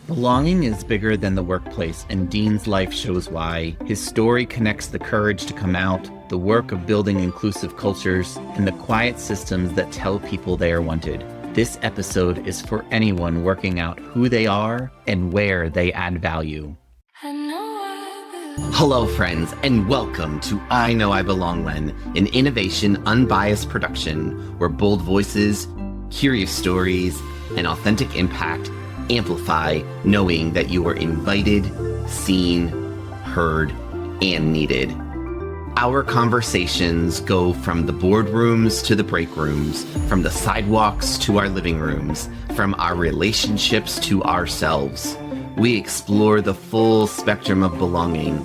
Belonging is bigger than the workplace, and Dean's life shows why. His story connects the courage to come out, the work of building inclusive cultures, and the quiet systems that tell people they are wanted. This episode is for anyone working out who they are and where they add value. Hello, friends, and welcome to I Know I Belong When, an innovation, unbiased production where bold voices, curious stories, and authentic impact amplify knowing that you are invited, seen, heard, and needed. Our conversations go from the boardrooms to the break rooms, from the sidewalks to our living rooms, from our relationships to ourselves. We explore the full spectrum of belonging,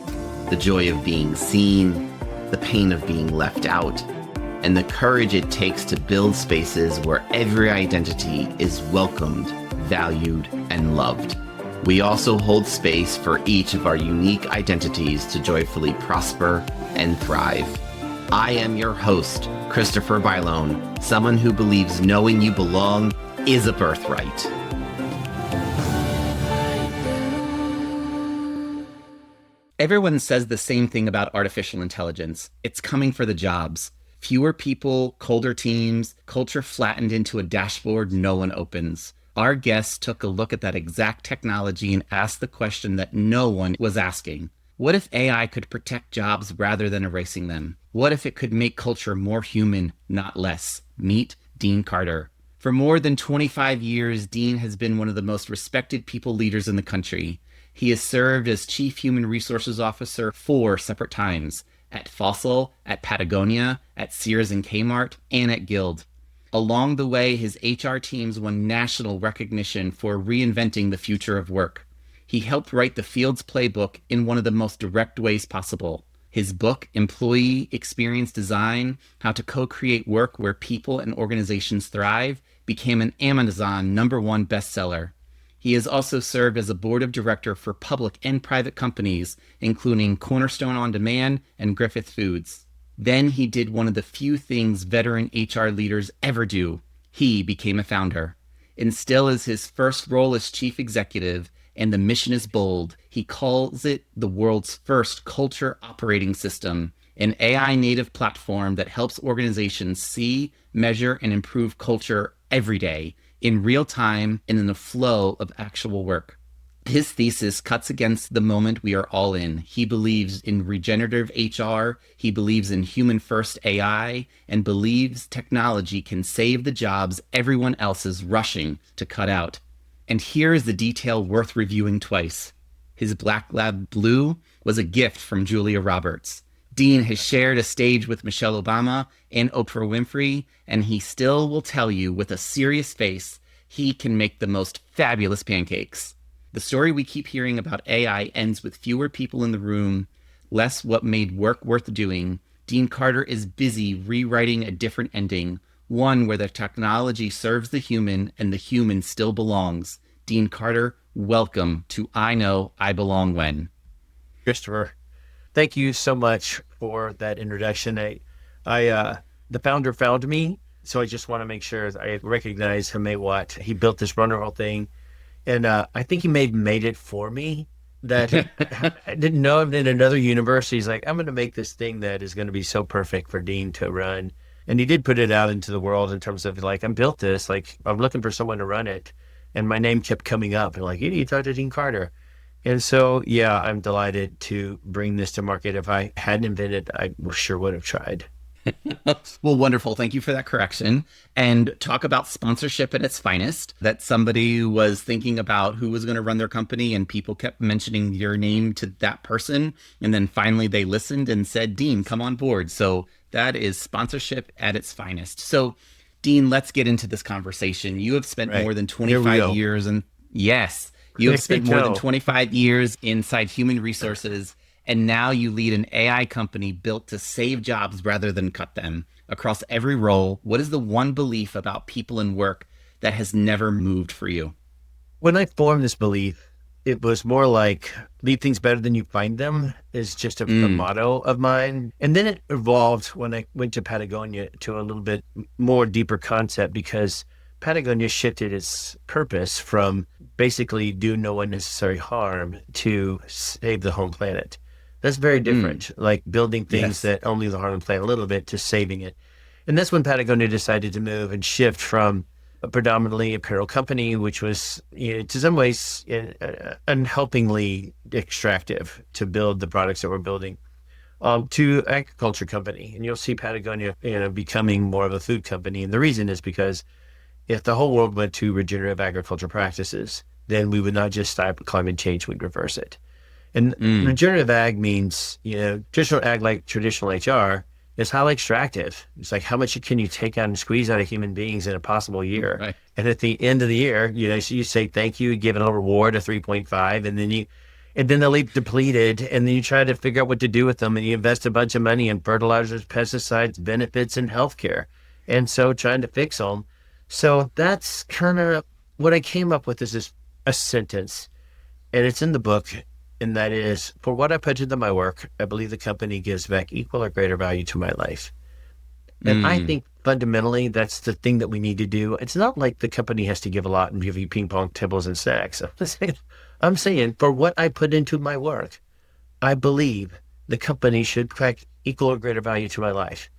the joy of being seen, the pain of being left out, and the courage it takes to build spaces where every identity is welcomed, valued, and loved. We also hold space for each of our unique identities to joyfully prosper and thrive. I am your host, Christopher Bylone, someone who believes knowing you belong is a birthright. Everyone says the same thing about artificial intelligence. It's coming for the jobs. Fewer people, colder teams, culture flattened into a dashboard no one opens. Our guests took a look at that exact technology and asked the question that no one was asking. What if AI could protect jobs rather than erasing them? What if it could make culture more human, not less? Meet Dean Carter. For more than 25 years, Dean has been one of the most respected people leaders in the country. He has served as Chief Human Resources Officer 4 separate times, at Fossil, at Patagonia, at Sears and Kmart, and at Guild. Along the way, his HR teams won national recognition for reinventing the future of work. He helped write the field's playbook in one of the most direct ways possible. His book, Employee Experience Design: How to Co-Create Work Where People and Organizations Thrive, became an Amazon #1 bestseller. He has also served as a board of director for public and private companies, including Cornerstone On Demand and Griffith Foods. Then he did one of the few things veteran HR leaders ever do. He became a founder. And still is his first role as chief executive, and the mission is bold. He calls it the world's first culture operating system, an AI native platform that helps organizations see, measure, and improve culture every day, in real time and in the flow of actual work. His thesis cuts against the moment we are all in. He believes in regenerative HR, he believes in human-first AI, and believes technology can save the jobs everyone else is rushing to cut out. And here is the detail worth reviewing twice. His Black Lab Blue was a gift from Julia Roberts. Dean has shared a stage with Michelle Obama and Oprah Winfrey, and he still will tell you with a serious face he can make the most fabulous pancakes. The story we keep hearing about AI ends with fewer people in the room, less what made work worth doing. Dean Carter is busy rewriting a different ending, one where the technology serves the human and the human still belongs. Dean Carter, welcome to I Know I Belong When. Christopher, thank you so much for that introduction. The founder found me, so I just want to make sure I recognize Hamay Watt. He built this wonderful thing. And I think he made it for me. That I didn't know him in another universe. He's like, I'm going to make this thing that is going to be so perfect for Dean to run. And he did put it out into the world in terms of like, I built this, like I'm looking for someone to run it. And my name kept coming up and like, you need to talk to Dean Carter. And so, yeah, I'm delighted to bring this to market. If I hadn't invented, I sure would have tried. Well, wonderful. Thank you for that correction. And talk about sponsorship at its finest, that somebody was thinking about who was going to run their company and people kept mentioning your name to that person. And then finally they listened and said, Dean, come on board. So that is sponsorship at its finest. So Dean, let's get into this conversation. You have spent more than 25 years and yes, you have spent more than 25 years inside human resources. And now you lead an AI company built to save jobs rather than cut them. Across every role, what is the one belief about people and work that has never moved for you? When I formed this belief, it was more like leave things better than you find them is just a motto of mine. And then it evolved when I went to Patagonia to a little bit more deeper concept because Patagonia shifted its purpose from basically do no unnecessary harm to save the home planet. That's very Mm, different, like building things yes. that only harm the planet a little bit to saving it. And that's when Patagonia decided to move and shift from a predominantly apparel company, which was, to some ways, unhelpingly extractive to build the products that we're building, to agriculture company. And you'll see Patagonia, becoming more of a food company. And the reason is because if the whole world went to regenerative agriculture practices, then we would not just stop climate change, we'd reverse it. And Mm, regenerative ag means, traditional ag, like traditional HR, is highly extractive. It's like, how much can you take out and squeeze out of human beings in a possible year? right. And at the end of the year, so you say thank you, give it a reward of 3.5, and then they'll leave depleted, and then you try to figure out what to do with them, and you invest a bunch of money in fertilizers, pesticides, benefits, and healthcare. And so trying to fix them. So that's kind of what I came up with, is this a sentence, and it's in the book. And that is, for what I put into my work, I believe the company gives back equal or greater value to my life. And I Mm, think fundamentally that's the thing that we need to do. It's not like the company has to give a lot and give you ping pong tables and snacks. I'm saying for what I put into my work, I believe the company should crack equal or greater value to my life.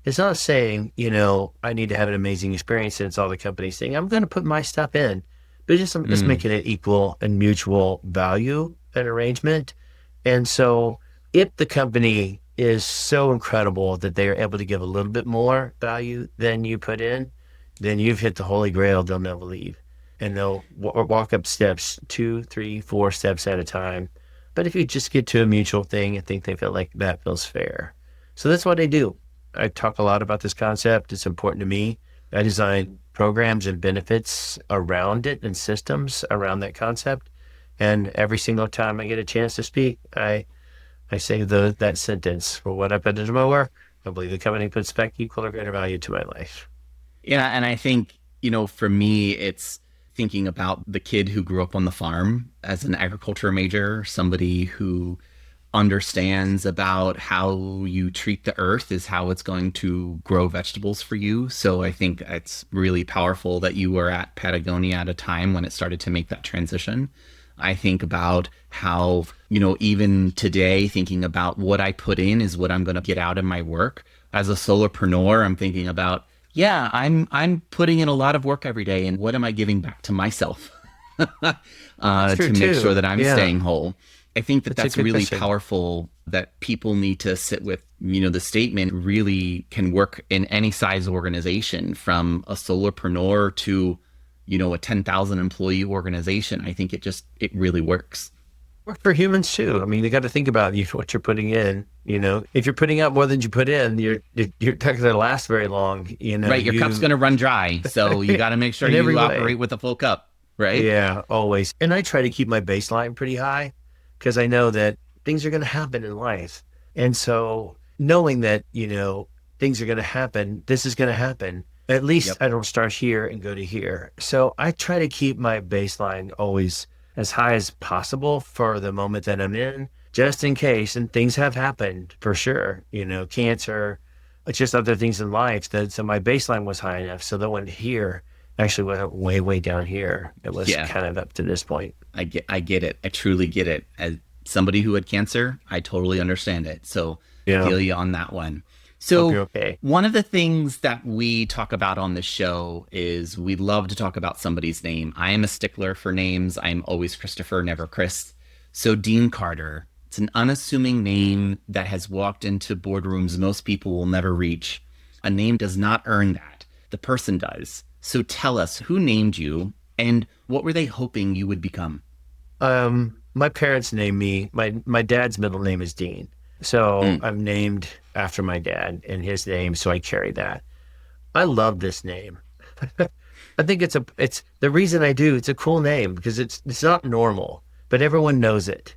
It's not saying, I need to have an amazing experience and it's all the company's saying. I'm going to put my stuff in, but just mm, making it equal and mutual value and arrangement. And so if the company is so incredible that they are able to give a little bit more value than you put in, then you've hit the holy grail. They'll never leave. And they'll walk up steps, 2, 3, 4 steps at a time. But if you just get to a mutual thing, I think they feel like that feels fair. So that's what I do. I talk a lot about this concept. It's important to me. I design programs and benefits around it and systems around that concept. And every single time I get a chance to speak, I say that sentence, for what I put into my work, I believe the company puts back equal or greater value to my life. Yeah, and I think, for me, it's thinking about the kid who grew up on the farm as an agriculture major, somebody who understands about how you treat the earth is how it's going to grow vegetables for you. So I think it's really powerful that you were at Patagonia at a time when it started to make that transition. I think about how, even today, thinking about what I put in is what I'm going to get out of my work. As a solopreneur, I'm thinking about, yeah, I'm putting in a lot of work every day, and what am I giving back to myself That's true to make sure too. that I'm Yeah, staying whole? I think that that's a that's good really question. powerful, that people need to sit with. The statement really can work in any size organization, from a solopreneur to, a 10,000 employee organization. I think it really works. Work for humans too. I mean, you got to think about what you're putting in. If you're putting out more than you put in, you're not going to last very long. Right. Your cup's going to run dry. So you got to make sure in every you way. operate with a full cup. Right. Yeah, always. And I try to keep my baseline pretty high because I know that things are going to happen in life. And so knowing that, things are going to happen, this is going to happen. At least Yep. I don't start here and go to here. So I try to keep my baseline always as high as possible for the moment that I'm in, just in case. And things have happened for sure, cancer, just other things in life. So my baseline was high enough. So that when here, actually went way, way down here. It was Yeah. kind of up to this point. I get it. I truly get it. As somebody who had cancer, I totally understand it. So Yeah. feel you on that one. Hope So you're okay. one of the things that we talk about on the show is we love to talk about somebody's name. I am a stickler for names. I'm always Christopher, never Chris. So Dean Carter, it's an unassuming name that has walked into boardrooms most people will never reach. A name does not earn that. The person does. So tell us, who named you and what were they hoping you would become? My parents named me, my dad's middle name is Dean. So Mm, I'm named after my dad and his name. So I carry that. I love this name. I think it's the reason I do. It's a cool name because it's not normal, but everyone knows it.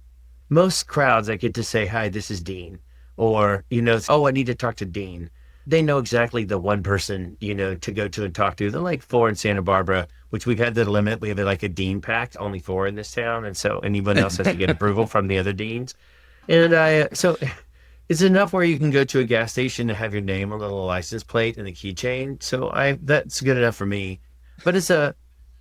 Most crowds, I get to say, "Hi, this is Dean," or "Oh, I need to talk to Dean." They know exactly the one person to go to and talk to. They're like 4 in Santa Barbara, which we've had the limit. We have like a dean pact, only 4 in this town, and so anyone else has to get approval from the other deans. And so it's enough where you can go to a gas station and have your name on a little license plate and a keychain. So that's good enough for me. But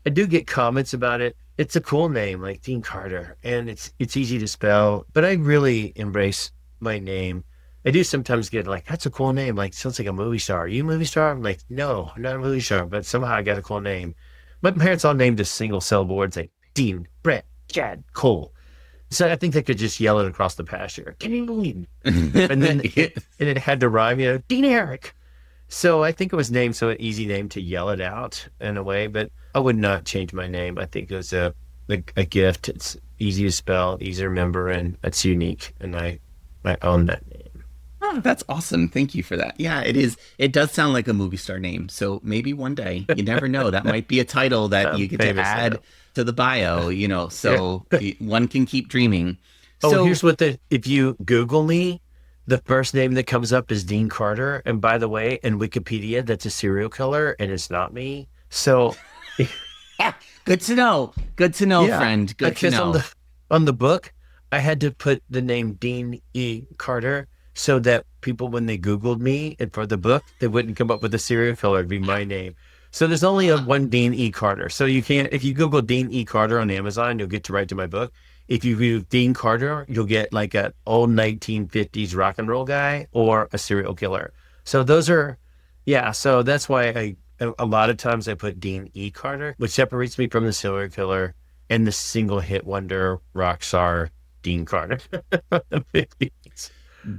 I do get comments about it. It's a cool name, like Dean Carter, and it's easy to spell. But I really embrace my name. I do sometimes get like, that's a cool name. Like, sounds like a movie star. Are you a movie star? I'm like, no, I'm not a movie star, but somehow I got a cool name. My parents all named a single syllable words like Dean, Brett, Chad, Cole. So I think they could just yell it across the pasture. Dean. And then it had to rhyme, Dean Eric. So I think it was named so an easy name to yell it out in a way, but I would not change my name. I think it was a gift. It's easy to spell, easy to remember, and it's unique. And I own that name. Oh, that's awesome. Thank you for that. Yeah, it is. It does sound like a movie star name. So maybe one day, you never know, that might be a title that I'm you get to famous add now. to the bio, so one can keep dreaming. Oh, So, here's if you Google me, the first name that comes up is Dean Carter. And by the way, in Wikipedia, that's a serial killer and it's not me. So yeah, good to know. Good to know, yeah, friend. Good to because know. on the book, I had to put the name Dean E. Carter so that people, when they Googled me and for the book, they wouldn't come up with a serial killer. It'd be my name. So there's only a one Dean E. Carter. So you can't, if you Google Dean E. Carter on Amazon, you'll get to right to my book. If you view Dean Carter, you'll get like an old 1950s rock and roll guy or a serial killer. So those are, yeah. So that's why a lot of times I put Dean E. Carter, which separates me from the serial killer and the single hit wonder rock star Dean Carter.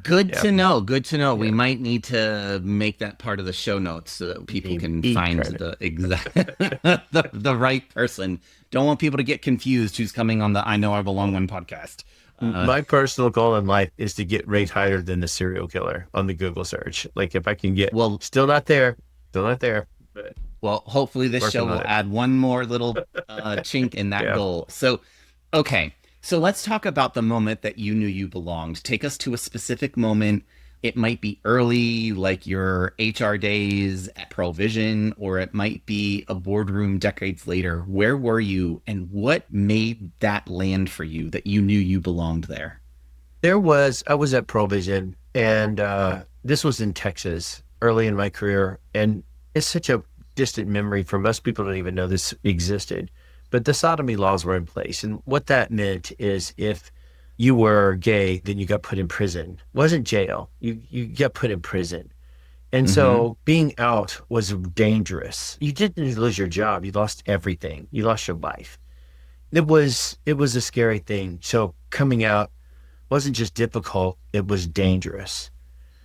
Good Yeah, to know. Good to know. We yeah. might need to make that part of the show notes so that people Dean can E. find Carter. the exact the right person. Don't want people to get confused who's coming on the I Know I Belong One podcast. My personal goal in life is to get rate higher than the serial killer on the Google search. Like if I can get, Well, still not there, but well, hopefully this show working on will it. add one more little chink in that Yeah. goal. So, okay. So let's talk about the moment that you knew you belonged. Take us to a specific moment. It might be early, like your HR days at Pearl Vision, or it might be a boardroom decades later. Where were you and what made that land for you that you knew you belonged there? I was at Provision and this was in Texas early in my career. And it's such a distant memory for most people don't even know this existed. But the sodomy laws were in place. And what that meant is if you were gay, then you got put in prison. It wasn't jail. You got put in prison. And Mm-hmm. so being out was dangerous. You didn't lose your job. You lost everything. You lost your life. It was a scary thing. So coming out wasn't just difficult, it was dangerous.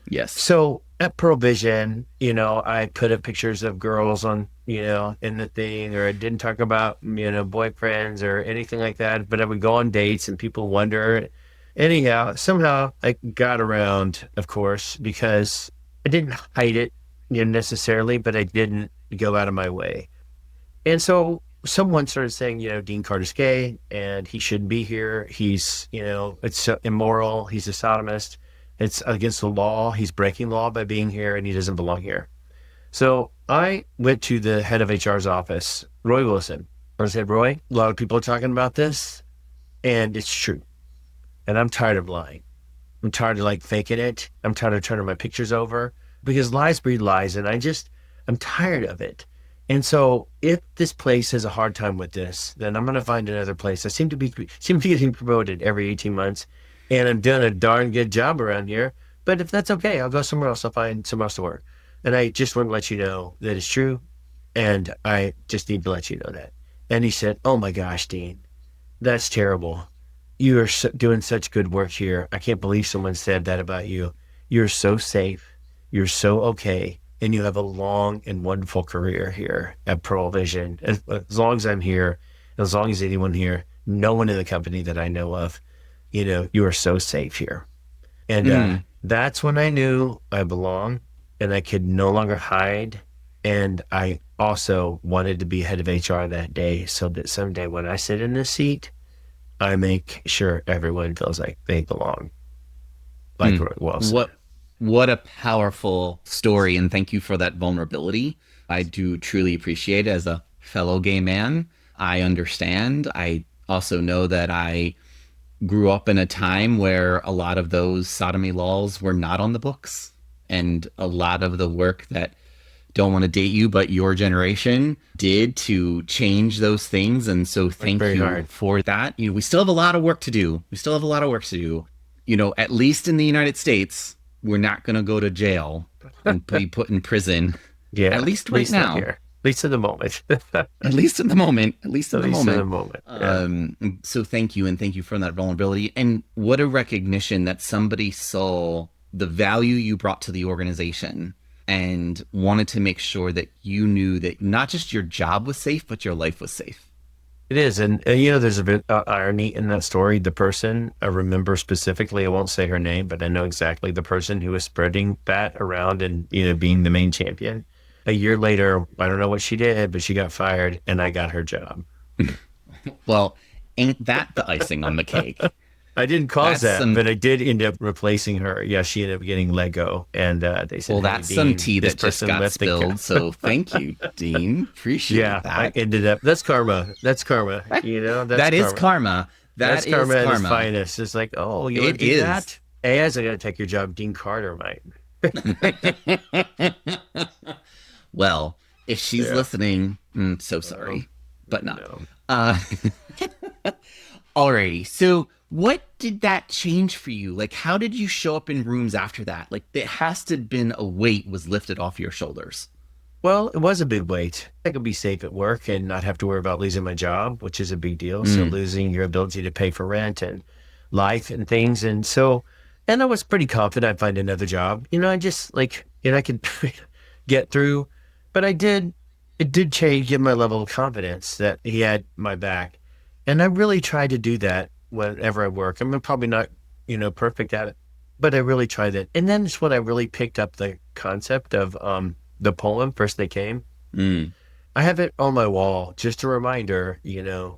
Yes. So at Provision, I put up pictures of girls on, in the thing, or I didn't talk about, boyfriends or anything like that, but I would go on dates and people wonder. Anyhow, somehow I got around, of course, because I didn't hide it, necessarily, but I didn't go out of my way. And so someone started saying, Dean Carter's gay and he shouldn't be here. He's, it's so immoral. He's a sodomist. It's against the law. He's breaking law by being here and he doesn't belong here. So I went to the head of HR's office, Roy Wilson. I said, Roy, a lot of people are talking about this and it's true. And I'm tired of lying. I'm tired of like faking it. I'm tired of turning my pictures over because lies breed lies. And I'm tired of it. And so if this place has a hard time with this, then I'm going to find another place. I seem to be getting promoted every 18 months and I'm doing a darn good job around here. But if that's okay, I'll go somewhere else. I'll find somewhere else to work. And I just want to let you know that it's true. And I just need to let you know that. And he said, oh my gosh, Dean, that's terrible. You are doing such good work here. I can't believe someone said that about you. You're so safe. You're so okay. And you have a long and wonderful career here at Pearl Vision. As long as I'm here, as long as anyone here, no one in the company that I know of, you are so safe here. And Mm. that's when I knew I belonged and I could no longer hide. And I also wanted to be head of HR that day so that someday when I sit in this seat, I make sure everyone feels like they belong, like Mm. Roy Wilson. What a powerful story, and thank you for that vulnerability. I do truly appreciate it as a fellow gay man. I understand. I also know that I grew up in a time where a lot of those sodomy laws were not on the books, and a lot of the work that don't want to date you, but your generation did to change those things. And so Worked thank very you hard. for that. We still have a lot of work to do. We still have a lot of work to do. At least in the United States, we're not going to go to jail and be put in prison, Yeah, at at least right least not now. here. At least in the moment. At least in the moment. At least in At the least in the moment. moment. Yeah. So thank you, and thank you for that vulnerability. And what a recognition that somebody saw the value you brought to the organization and wanted to make sure that you knew that not just your job was safe, but your life was safe. It is. And, there's a bit irony in that story. The person I remember specifically, I won't say her name, but I know exactly the person who was spreading that around and, being the main champion. A year later, I don't know what she did, but she got fired and I got her job. Well, ain't that the icing on the cake? I didn't cause That's that, some but I did end up replacing her. Yeah, she ended up getting let go. And they said, well, hey, that's some Dean, tea this that just person got left the spilled. So thank you, Dean. Appreciate Yeah, I that. ended up, that's karma. That's karma. That's That is karma. karma. That's That is karma at its karma. finest. It's like, oh, you want It to do is. that? Hey, I got to take your job. Dean Carter might. Well, if she's Yeah. listening, so sorry, but not. No. Uh, Alrighty. So, what did that change for you? Like, how did you show up in rooms after that? Like, it has to have been a weight was lifted off your shoulders. Well, it was a big weight. I could be safe at work and not have to worry about losing my job, which is a big deal. So Mm, losing your ability to pay for rent and life and things. And I was pretty confident I'd find another job. I just I could get through, but it did change, give my level of confidence that he had my back. And I really tried to do that whenever I work. I'm probably not, perfect at it, but I really tried that. And then it's when I really picked up the concept of, the poem, First They Came. mm, I have it on my wall, just a reminder,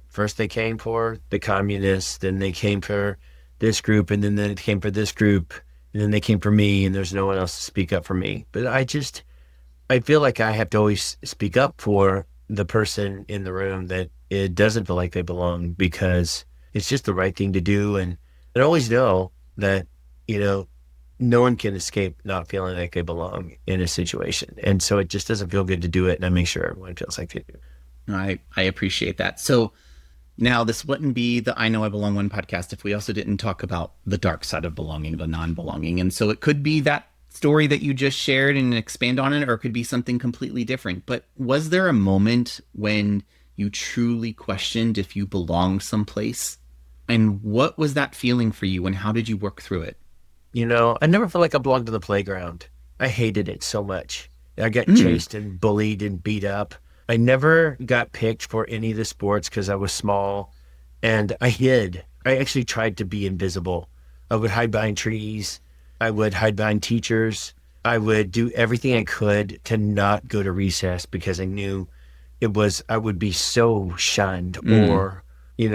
first they came for the communists, then they came for this group, and then they came for this group, and then they came for me, and there's no one else to speak up for me. But I feel like I have to always speak up for the person in the room that it doesn't feel like they belong because it's just the right thing to do. And I always know that, no one can escape not feeling like they belong in a situation. And so it just doesn't feel good to do it. And I make sure everyone feels like they do. I appreciate that. So, now this wouldn't be the I Know I Belong One podcast if we also didn't talk about the dark side of belonging, the non belonging. And so, it could be that story that you just shared and expand on it, or it could be something completely different. But was there a moment when you truly questioned if you belonged someplace? And what was that feeling for you, and how did you work through it? I never felt like I belonged to the playground. I hated it so much. I got Mm, chased and bullied and beat up. I never got picked for any of the sports because I was small and I hid. I actually tried to be invisible. I would hide behind trees. I would hide behind teachers. I would do everything I could to not go to recess because I knew I would be so shunned mm, or,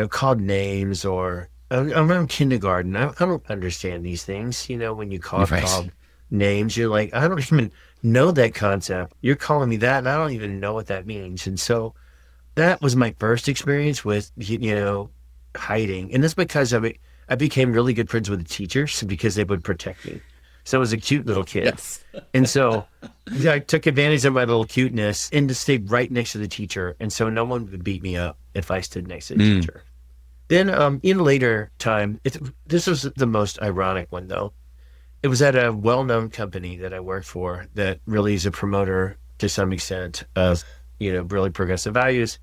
called names or I'm in kindergarten. I don't understand these things. When you right. called names, you're like, I don't even know that concept. You're calling me that, and I don't even know what that means. And so that was my first experience with, hiding. And that's because I became really good friends with the teachers because they would protect me. So I was a cute little kid. Yes. And so yeah, I took advantage of my little cuteness and to stay right next to the teacher. And so no one would beat me up if I stood next to the Mm, teacher. Then in later time, this was the most ironic one though. It was at a well-known company that I worked for that really is a promoter to some extent of, really progressive values.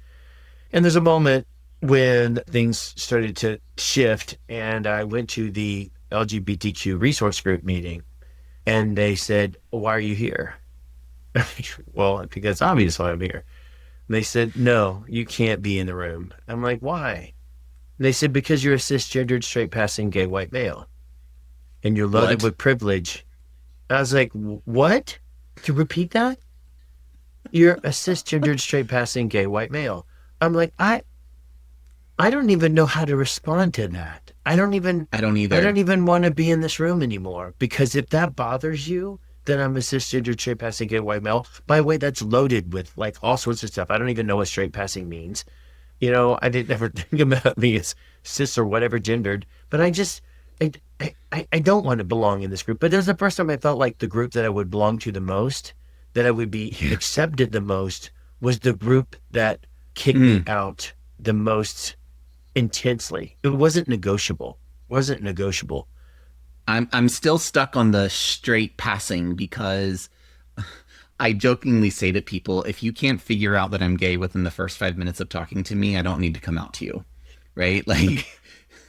And there's a moment when things started to shift and I went to the LGBTQ resource group meeting and they said, why are you here? Well, because obviously I'm here. And they said, no, you can't be in the room. I'm like, why? They said, because you're a cisgendered, straight passing gay white male and you're loaded what? with privilege. I was like, what? To repeat that? You're a cisgendered, straight passing gay white male. I'm like, I don't even know how to respond to that. I don't I don't either. even want to be in this room anymore because if that bothers you, then I'm a cisgendered, straight passing gay white male. By the way, that's loaded with like all sorts of stuff. I don't even know what straight passing means. I didn't ever think about me as cis or whatever gendered, but I, I don't want to belong in this group. But it was the first time I felt like the group that I would belong to the most that I would be accepted the most was the group that kicked me out the most intensely. It wasn't negotiable. Wasn't negotiable. I'm still stuck on the straight passing because I jokingly say to people, if you can't figure out that I'm gay within the first 5 minutes of talking to me, I don't need to come out to you. Right? Like,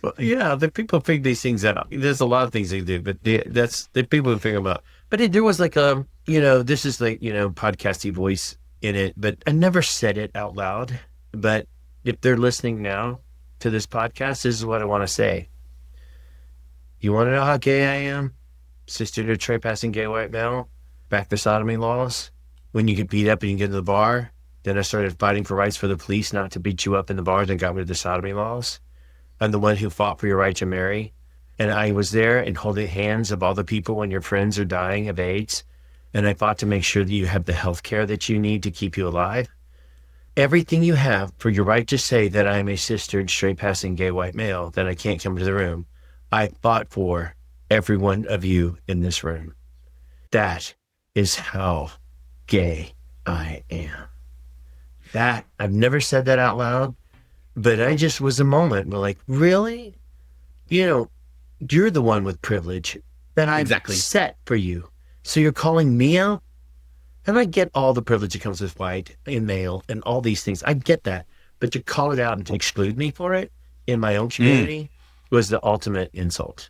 Well, yeah, the people figure these things out. There's a lot of things they do, but that's the people who figure them out. But there was like this is like, podcasty voice in it, but I never said it out loud. But if they're listening now to this podcast, this is what I want to say. You want to know how gay I am? Sister to trespassing gay white male, back the sodomy laws. When you get beat up and you get to the bar, then I started fighting for rights for the police not to beat you up in the bars and got rid of the sodomy laws. I'm the one who fought for your right to marry. And I was there and holding hands of all the people when your friends are dying of AIDS. And I fought to make sure that you have the health care that you need to keep you alive. Everything you have for your right to say that I am a cisgender, straight passing gay white male, that I can't come to the room. I fought for every one of you in this room. That is how gay I am. That, I've never said that out loud, but I just was a moment where like, really? You're the one with privilege that I've set for you. So you're calling me out? And I get all the privilege that comes with white and male and all these things. I get that. But to call it out and to exclude me for it in my own community was the ultimate insult.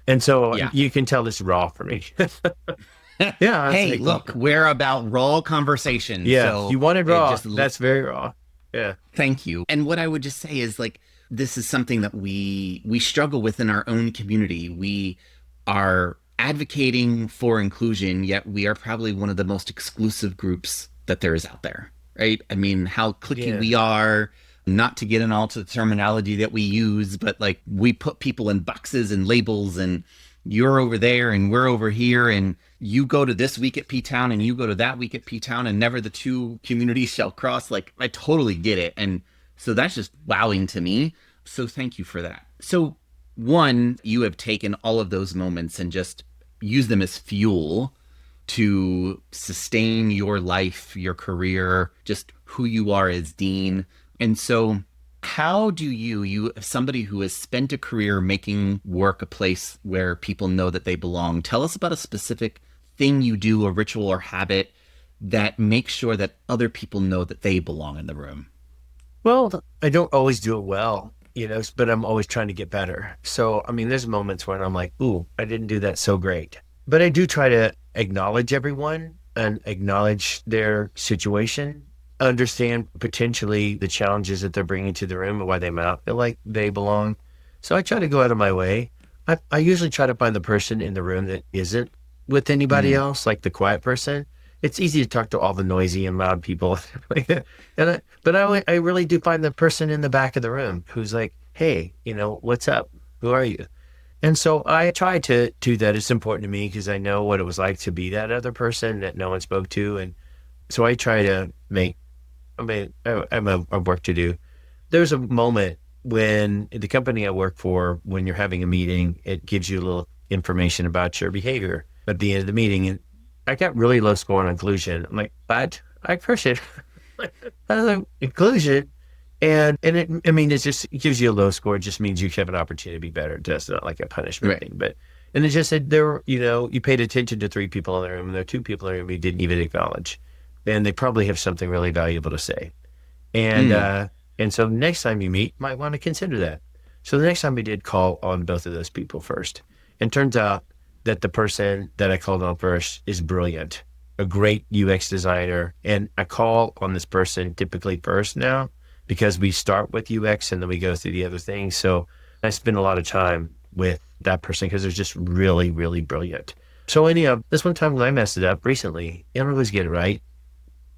And so you can tell this is raw for me. Yeah. Hey, look, we're about raw conversation. Yeah. So you wanted raw. That's very raw. Yeah. Thank you. And what I would just say is like, this is something that we struggle with in our own community. We are advocating for inclusion, yet we are probably one of the most exclusive groups that there is out there, right? I mean, how cliquey we are, not to get in all to the terminology that we use, but like we put people in boxes and labels and you're over there and we're over here and you go to this week at P-Town and you go to that week at P-Town and never the two communities shall cross. Like, I totally get it. And so that's just wowing to me. So thank you for that. So one, you have taken all of those moments and just use them as fuel to sustain your life, your career, just who you are as dean. And so how do you, somebody who has spent a career making work a place where people know that they belong, tell us about a specific thing you do, a ritual or habit that makes sure that other people know that they belong in the room? Well, I don't always do it well, but I'm always trying to get better. So, I mean, there's moments when I'm like, ooh, I didn't do that so great. But I do try to acknowledge everyone and acknowledge their situation, understand potentially the challenges that they're bringing to the room and why they might not feel like they belong. So I try to go out of my way. I usually try to find the person in the room that isn't with anybody else, like the quiet person. It's easy to talk to all the noisy and loud people. But I really do find the person in the back of the room who's like, hey, what's up? Who are you? And so I try to do that. It's important to me because I know what it was like to be that other person that no one spoke to. And so I try to I have work to do. There's a moment when the company I work for, when you're having a meeting, it gives you a little information about your behavior at the end of the meeting. And I got really low score on inclusion. I'm like, but I appreciate inclusion. And it gives you a low score. It just means you have an opportunity to be better. It's not like a punishment thing. And it just said you paid attention to 3 people in the room and there are 2 people in the room you didn't even acknowledge. And they probably have something really valuable to say. And so next time you meet, you might want to consider that. So the next time we did call on both of those people first. And turns out that the person that I called on first is brilliant, a great UX designer. And I call on this person typically first now because we start with UX and then we go through the other things. So I spend a lot of time with that person because they're just really, really brilliant. So anyhow, this one time when I messed it up recently, I don't always get it right,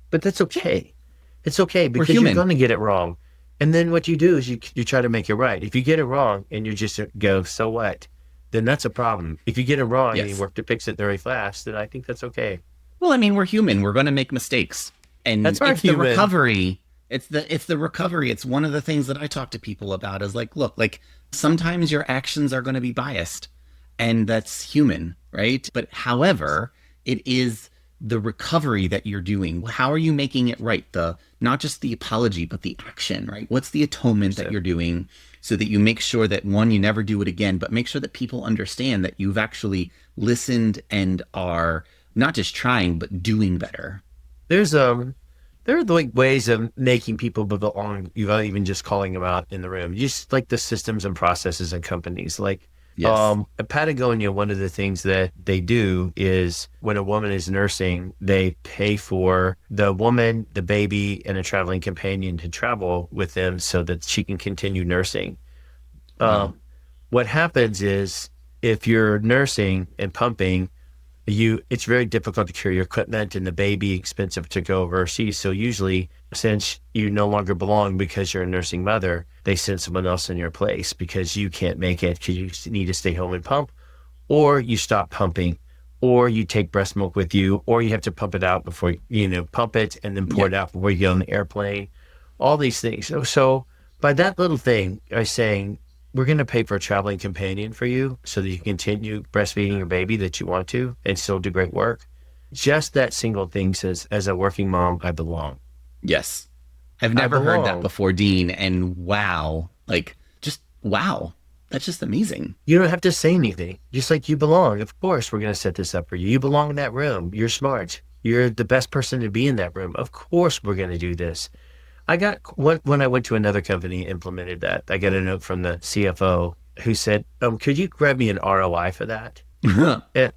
but that's okay. It's okay because you're going to get it wrong. And then what you do is you try to make it right. If you get it wrong and you just go, so what? Then that's a problem. If you get it wrong and you work to fix it very fast, then I think that's okay. Well, I mean, we're human. We're going to make mistakes. And that's the recovery. It's the recovery. It's one of the things that I talk to people about is like, look, like sometimes your actions are going to be biased and that's human, right? But however, it is the recovery that you're doing. How are you making it right? The not just the apology, but the action, right? What's the atonement that you're doing so that you make sure that one, you never do it again, but make sure that people understand that you've actually listened and are not just trying, but doing better. There's there are like ways of making people belong without even just calling them out in the room. Just like the systems and processes and companies. Like Yes. at Patagonia, one of the things that they do is when a woman is nursing, they pay for the woman, the baby, and a traveling companion to travel with them so that she can continue nursing. Wow. Um, what happens is if you're nursing and pumping, it's very difficult to carry your equipment and the baby expensive to go overseas. So usually, since you no longer belong because you're a nursing mother, they send someone else in your place because you can't make it because you need to stay home and pump, or you stop pumping, or you take breast milk with you, or you have to pump it out before pump it and then pour Yeah. it out before you get on the airplane. All these things. So by that little thing, I was saying we're going to pay for a traveling companion for you so that you can continue breastfeeding your baby that you want to and still do great work. Just that single thing says, as a working mom, I belong. Yes. I've I never heard that belong. before, Dean. And wow, like just wow. That's just amazing. You don't have to say anything. Just like you belong. Of course, we're going to set this up for you. You belong in that room. You're smart. You're the best person to be in that room. Of course, we're going to do this. When I went to another company, implemented that. I got a note from the CFO who said, could you grab me an ROI for that? Eh,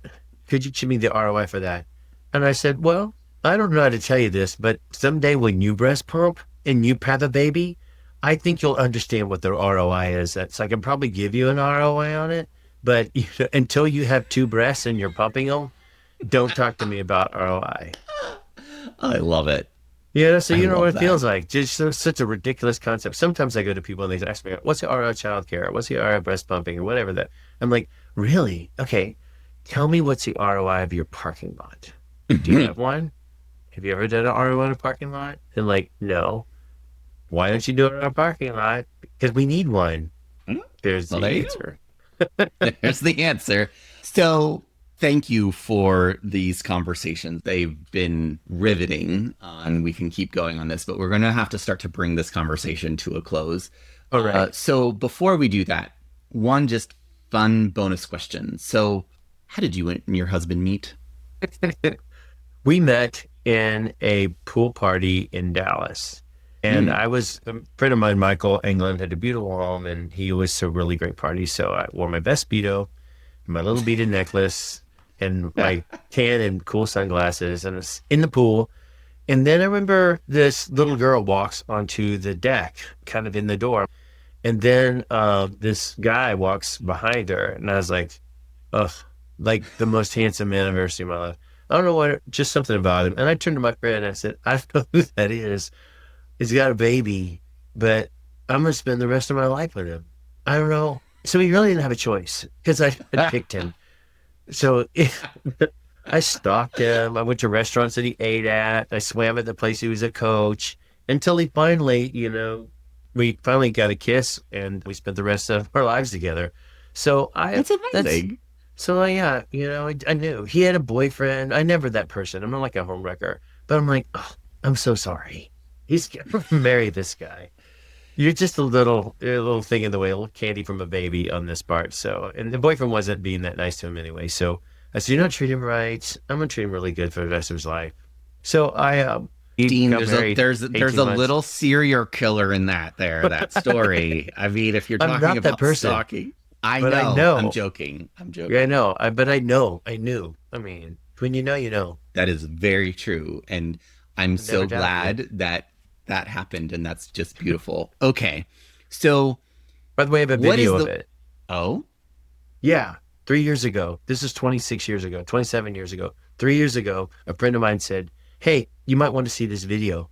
could you give me the ROI for that? And I said, well, I don't know how to tell you this, but someday when you breast pump and you have a baby, I think you'll understand what the ROI is. So I can probably give you an ROI on it, but until you have two breasts and you're pumping them, don't talk to me about ROI. I love it. Yeah, so I you know what love it that. feels like. Just such a ridiculous concept. Sometimes I go to people and they ask me, what's the ROI childcare? What's the ROI breast pumping or whatever that? I'm like, really? Okay, tell me what's the ROI of your parking lot. Do you have one? Have you ever done an ROI in a parking lot? And like, no. Why don't you do it in a parking lot? Because we need one. There's Well, the there you go. answer. There's the answer. So, thank you for these conversations. They've been riveting, and we can keep going on this, but we're going to have to start to bring this conversation to a close. All right. So, before we do that, one just fun bonus question. So, how did you and your husband meet? We met in a pool party in Dallas. And Mm. I was a friend of mine, Michael England, had a beautiful home and he was a really great party. So I wore my best Speedo, my little beaded necklace, and my tan and cool sunglasses, and was in the pool. And then I remember this little girl walks onto the deck, kind of in the door. And then this guy walks behind her. And I was like, ugh, like the most handsome man I've ever seen in my life. I don't know what, just something about him. And I turned to my friend and I said, I don't know who that is. He's got a baby, but I'm going to spend the rest of my life with him. I don't know. So he really didn't have a choice because I had picked him. So I stalked him. I went to restaurants that he ate at. I swam at the place he was a coach until he finally, we finally got a kiss and we spent the rest of our lives together. So That's amazing. yeah, I knew he had a boyfriend. I never that person. I'm not like a homewrecker, but I'm like, oh, I'm so sorry. He's gonna marry this guy. You're just a little thing in the way, a little candy from a baby on this part. So, and the boyfriend wasn't being that nice to him anyway. So I said, you're not treating him right. I'm gonna treat him really good for the rest of his life. So he Dean, got there's a married there's there's 18 a months. little serial killer in that story. I mean, if you're I'm talking not that about person, stalking, I but I know. I'm know. joking. I'm Yeah, I joking. know. But I know. I knew. I mean, when you know, you know. That is very true, and I'm I never so doubt you. glad that that happened, and that's just beautiful. Okay, so By the way, I have a what is video of the? it. Oh, Yeah, 3 years ago. This is 26 years ago, 27 years ago. 3 years ago, a friend of mine said, hey, you might want to see this video.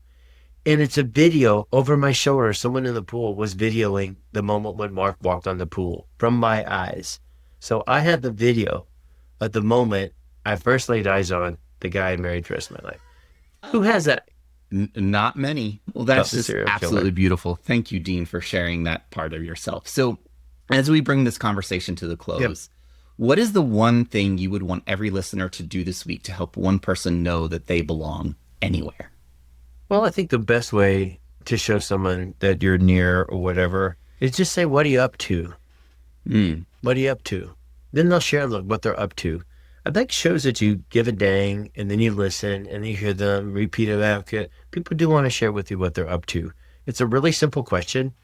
And it's a video over my shoulder. Someone in the pool was videoing the moment when Mark walked on the pool from my eyes. So I had the video at the moment I first laid eyes on the guy I married for the rest of my life. Who has that? not many. Well, About that's the just serial absolutely killer. beautiful. Thank you, Dean, for sharing that part of yourself. So, as we bring this conversation to the Yep. close, What is the one thing you would want every listener to do this week to help one person know that they belong anywhere? Well, I think the best way to show someone that you're near or whatever is just say, what are you up to? What are you up to? Then they'll share what they're up to. I think shows that you give a dang and then you listen and you hear them repeat it back. People do want to share with you what they're up to. It's a really simple question,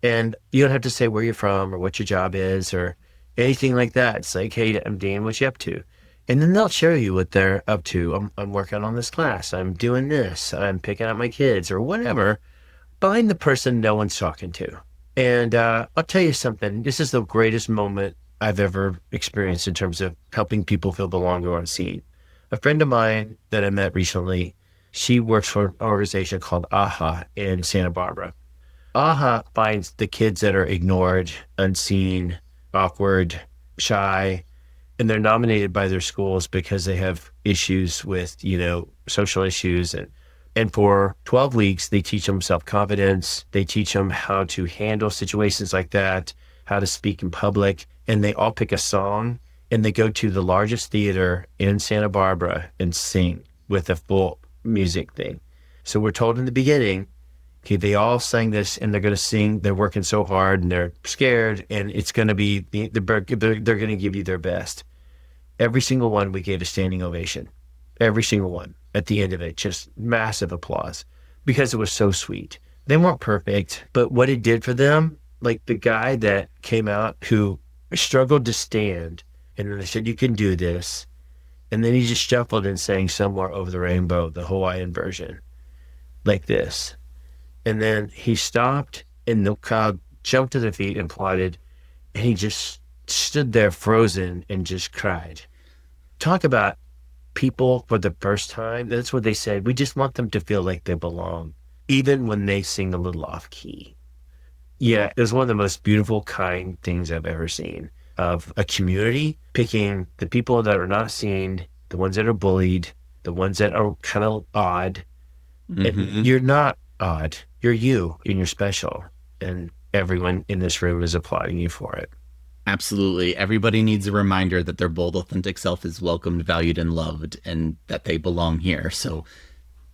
and you don't have to say where you're from or what your job is or anything like that. It's like, hey, I'm Dean, what you up to? And then they'll show you what they're up to. I'm working on this class. I'm doing this. I'm picking up my kids or whatever. Find the person no one's talking to. And I'll tell you something. This is the greatest moment I've ever experienced in terms of helping people feel belonged or seen. A friend of mine that I met recently, she works for an organization called AHA in Santa Barbara. AHA finds the kids that are ignored, unseen, awkward, shy, and they're nominated by their schools because they have issues with, social issues. And for 12 weeks, they teach them self-confidence. They teach them how to handle situations like that, how to speak in public. And they all pick a song and they go to the largest theater in Santa Barbara and sing with a full music thing. So we're told in the beginning, okay, they all sang this and they're going to sing. They're working so hard and they're scared and it's going to be, they're going to give you their best. Every single one, we gave a standing ovation. Every single one. At the end of it, just massive applause because it was so sweet. They weren't perfect, but what it did for them, like the guy that came out who struggled to stand, and then they said, you can do this. And then he just shuffled and sang Somewhere Over the Rainbow, the Hawaiian version, like this. And then he stopped and the crowd jumped to their feet and applauded. And he just stood there frozen and just cried. Talk about people for the first time. That's what they said. We just want them to feel like they belong, even when they sing a little off key. Yeah, it was one of the most beautiful, kind things I've ever seen of a community picking the people that are not seen, the ones that are bullied, the ones that are kind of odd. And you're not odd. You're you and you're special. And everyone in this room is applauding you for it. Absolutely. Everybody needs a reminder that their bold, authentic self is welcomed, valued, and loved, and that they belong here. So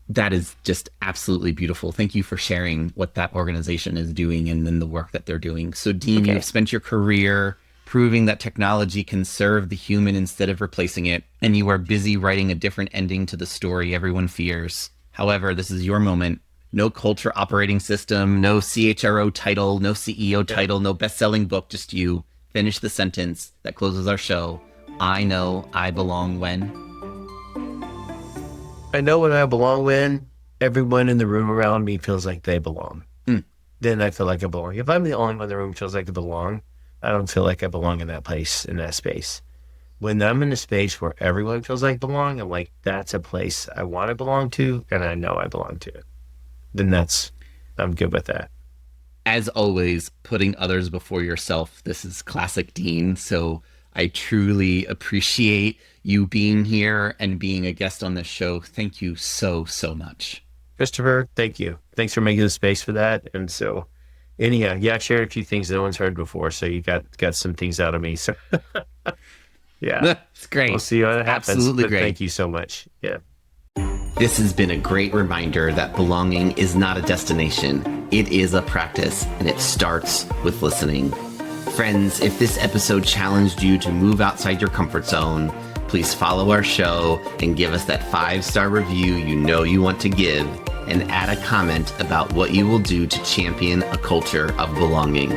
that is just absolutely beautiful. Thank you for sharing what that organization is doing and then the work that they're doing. So, Dean, you've spent your career proving that technology can serve the human instead of replacing it, and you are busy writing a different ending to the story everyone fears. However, this is your moment. No culture operating system, no CHRO title, no CEO title, no best-selling book, just you. Finish the sentence that closes our show. I know I belong when. I know when I belong when everyone in the room around me feels like they belong. Then I feel like I belong. If I'm the only one in the room feels like I belong, I don't feel like I belong in that place, in that space. When I'm in a space where everyone feels like belong, I'm like, that's a place I want to belong to and I know I belong to. Then I'm good with that. As always, putting others before yourself. This is classic Dean. So I truly appreciate you being here and being a guest on this show. Thank you so, so much. Christopher, thank you. Thanks for making the space for that. And so, anyhow, I shared a few things that no one's heard before. So you got some things out of me. So yeah, it's great. We'll see what happens. Absolutely great. Thank you so much. Yeah. This has been a great reminder that belonging is not a destination. It is a practice, and it starts with listening. Friends, if this episode challenged you to move outside your comfort zone, please follow our show and give us that 5-star review you know you want to give, and add a comment about what you will do to champion a culture of belonging.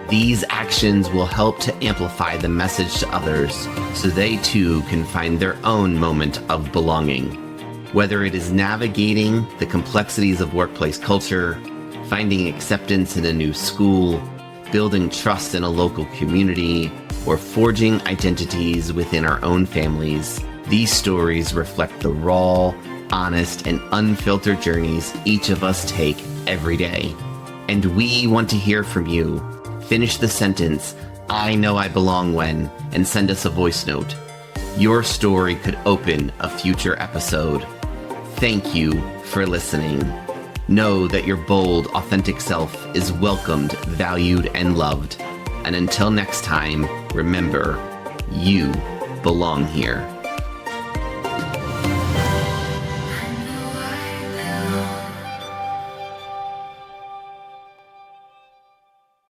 These actions will help to amplify the message to others so they too can find their own moment of belonging. Whether it is navigating the complexities of workplace culture, finding acceptance in a new school, building trust in a local community, or forging identities within our own families, these stories reflect the raw, honest, and unfiltered journeys each of us take every day. And we want to hear from you. Finish the sentence, I know I belong when, and send us a voice note. Your story could open a future episode. Thank you for listening. Know that your bold, authentic self is welcomed, valued, and loved. And until next time, remember, You belong here.